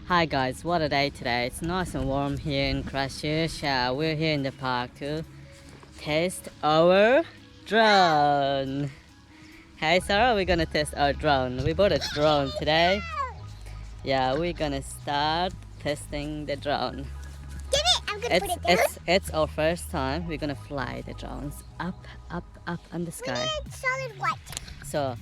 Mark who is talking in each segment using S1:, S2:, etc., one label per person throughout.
S1: Hi guys, what a day today. It's nice and warm here in Christchurch. We're here in the park to test our drone. Hey Sarah, we're gonna test our drone. We bought a drone today. Yeah, we're gonna start testing the drone.
S2: Give it! I'm gonna put it down.
S1: It's our first time. We're gonna fly the drones up in the
S2: We
S1: sky.
S2: need solid white.
S1: So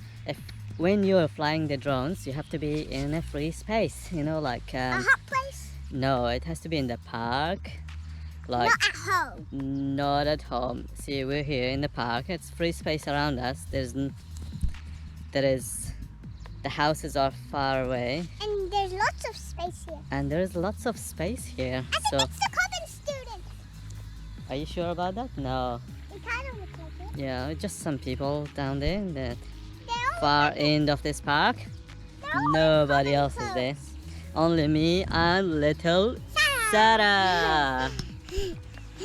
S1: when you're flying the drones, you have to be in a free space. You know, like
S2: A hot place?
S1: no, it has to be in the park. Like
S2: Not at home.
S1: not at home. See, we're here in the park. It's free space around us. The houses are far away,
S2: And there's lots of space here.
S1: and there's lots of space here.
S2: I think
S1: So,
S2: it's the carbon student.
S1: are you sure about that? No.
S2: It kind of looks like it.
S1: Yeah, just some people down there in the
S2: They're all
S1: far end of this park. Nobody else is there. Only me and little Sarah.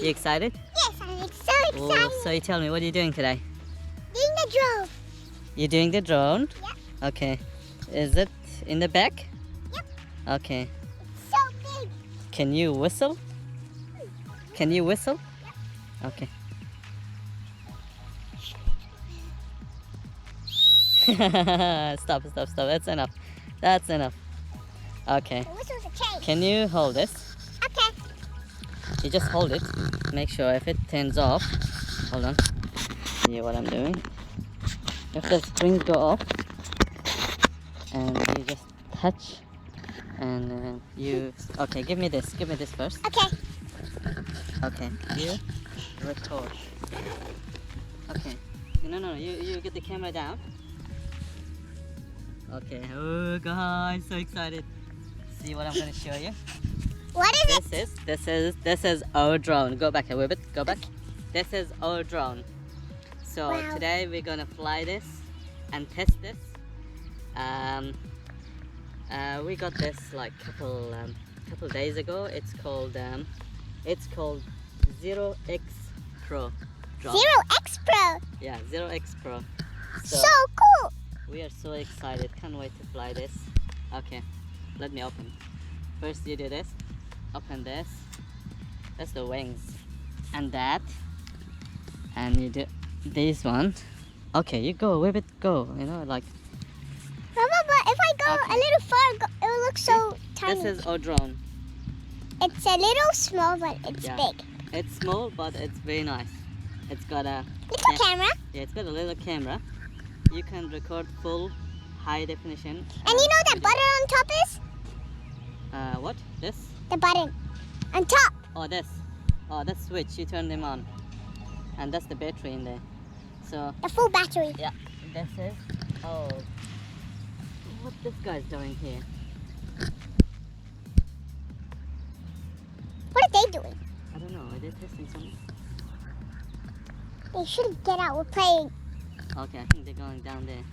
S1: You excited?
S2: Yes, I'm so
S1: Oh,
S2: excited.
S1: so you tell me, what are you doing today?
S2: Doing the drone.
S1: You're doing the drone?
S2: Yep.
S1: Okay. Is it in the back?
S2: Yep.
S1: Okay.
S2: It's so big.
S1: Can you whistle? Can you whistle? Okay. Stop. That's enough. That's enough. Okay.
S2: The whistle's a change.
S1: Can you hold this?
S2: Okay.
S1: You just hold it. Make sure if it turns off. Hold on. See what I'm doing. If the springs go off, and you just touch, and you. Okay, give me this. Give me this first.
S2: Okay.
S1: Okay. You record. Okay. No. You get the camera down. Okay. Oh, guys, so excited. See what I'm gonna show you.
S2: What is it?
S1: This is our drone. Go back a little bit. Go back. This is our drone. So
S2: Wow.
S1: today we're gonna fly this and test this. We got this like couple days ago. It's called Zero X Pro drone.
S2: 0X Pro.
S1: Yeah, Zero X Pro.
S2: So cool.
S1: We are so excited. Can't wait to fly this. Okay, let me open. First you do this. Open this. That's the wings. And that. And you do this one. Okay, you go. Where it go? You know, like
S2: Mama, but if I go
S1: Okay.
S2: a little far, it will look so tiny.
S1: this is our drone.
S2: It's a little small, but it's
S1: Yeah.
S2: big.
S1: It's small, but it's very nice. It's got a
S2: Little camera.
S1: yeah, it's got a little camera. You can record full high definition.
S2: And you know that
S1: video.
S2: button on top is?
S1: What? This?
S2: The button on top.
S1: Oh, this. Oh, that's switch. You turn them on, and that's the battery in there. So
S2: The full battery.
S1: yeah, this is. Oh, what this guy's doing here?
S2: What are they doing?
S1: I don't know. Are they testing something?
S2: They shouldn't get out. We're playing.
S1: Okay, I think they're going down there.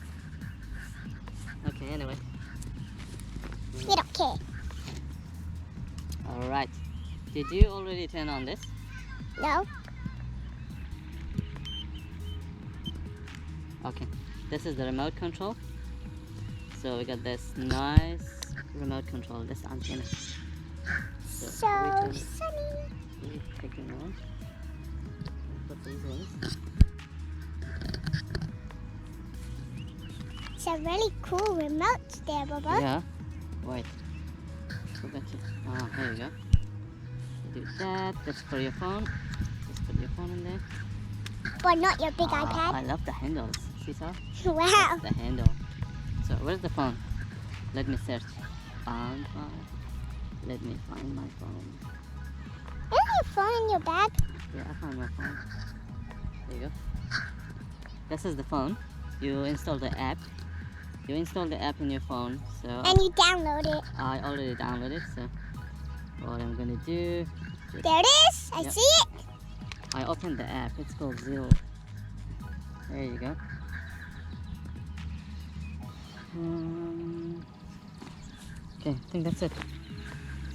S1: Okay, anyway.
S2: We don't care.
S1: Alright. Did you already turn on this?
S2: No.
S1: Okay. This is the remote control. So we got this nice remote control, this antenna.
S2: So
S1: we turn it.
S2: sunny.
S1: We take them on. Put these wings.
S2: It's a really cool remote there, Bubba.
S1: Yeah. Wait. Go back here. Ah, here you go. You do that. That's for your phone. Just put your phone in there.
S2: But not your big
S1: I
S2: iPad.
S1: love the handles. See, so?
S2: Wow.
S1: That's the handle. So where's the phone? Let me search. Found phone. Let me find my phone.
S2: Isn't your phone in your bag?
S1: Yeah, I found my phone. There you go. This is the phone. You install the app. You install the app in your phone. So
S2: And you download it.
S1: I already downloaded. So what I'm gonna do?
S2: There it is. I
S1: Yep.
S2: see it.
S1: I opened the app. It's called Zero. There you go. Okay, I think that's it.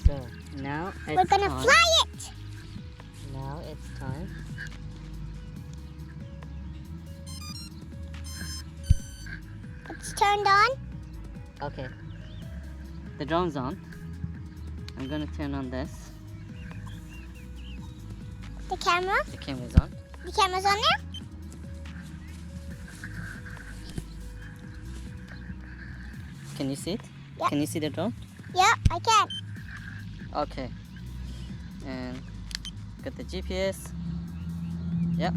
S1: So now it's
S2: We're gonna
S1: time.
S2: fly it.
S1: Now it's time.
S2: It's turned on.
S1: Okay. The drone's on. I'm gonna turn on this.
S2: The camera?
S1: The camera's on.
S2: The camera's on there?
S1: Can you see it?
S2: Yeah.
S1: Can you see the drone?
S2: Yeah, I can.
S1: Okay. And got the GPS. Yep.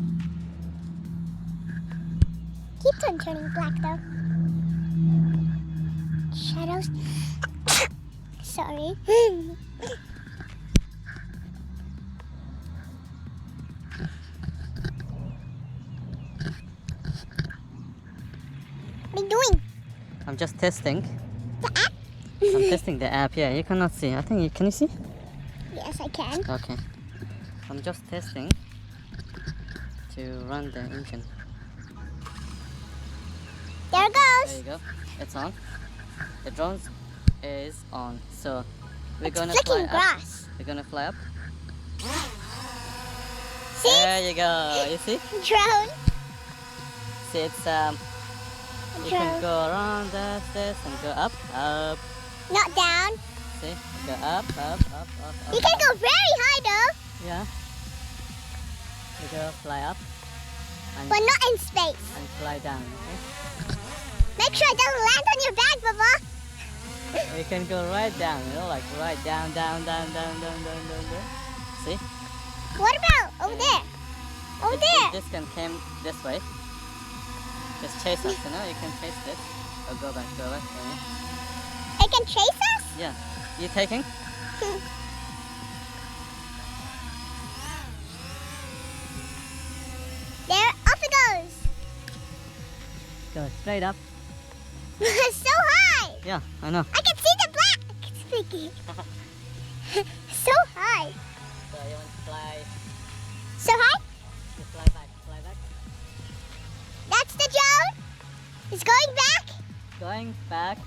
S2: Keeps on turning black though. Shadows. Sorry. What are you doing?
S1: I'm just testing.
S2: The app?
S1: I'm testing the app. Yeah, you cannot see. I think you can you see?
S2: Yes, I can.
S1: Okay. I'm just testing to run the engine.
S2: There it
S1: There
S2: goes.
S1: you go. It's on. The drone is on. So we're
S2: It's
S1: gonna fly
S2: flicking
S1: up.
S2: grass.
S1: We're gonna fly up.
S2: See?
S1: There you go. You see?
S2: Drone.
S1: See, it's you can go around this and go up, up.
S2: Not down.
S1: See? Go up, up, up, up, up.
S2: You can go very high though,
S1: Yeah. You go fly up and,
S2: but not in space.
S1: and fly down. Okay?
S2: Make sure it doesn't land on your back, Baba.
S1: You can go right down, you know, like right down, down, down, down, down, down, down, down. See?
S2: What about over there? Over there.
S1: This can come this way. Just chase us, you know, you can chase this. Oh, go back, go back. Yeah.
S2: It can chase us?
S1: Yeah. You taking?
S2: There, off it goes.
S1: Go straight up.
S2: So high.
S1: Yeah, I know.
S2: I can see the black sticky. So high.
S1: So you want to fly,
S2: So high?
S1: you fly back, fly back.
S2: That's the drone. It's going back.
S1: Going back.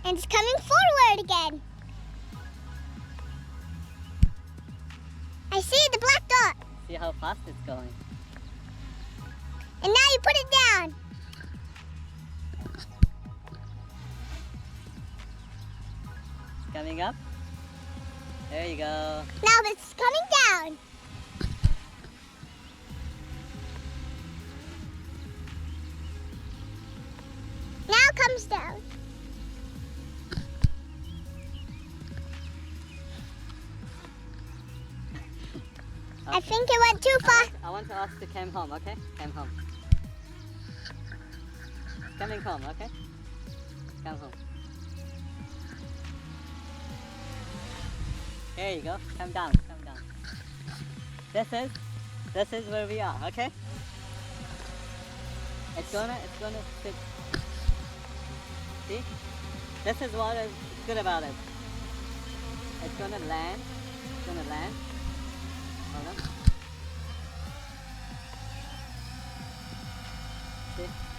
S2: And it's coming forward again. I see the black dot.
S1: See how fast it's going.
S2: And now you put it down.
S1: Coming up. There you go.
S2: Now it's coming down. Now it comes down. I think it went too far.
S1: I want us to come home, okay? Come home. Coming home, okay? Come home. Here you go. Come down, come down. This is where we are, okay? It's gonna sit. See? This is what is good about it. It's gonna land. It's gonna land. Hold on. See?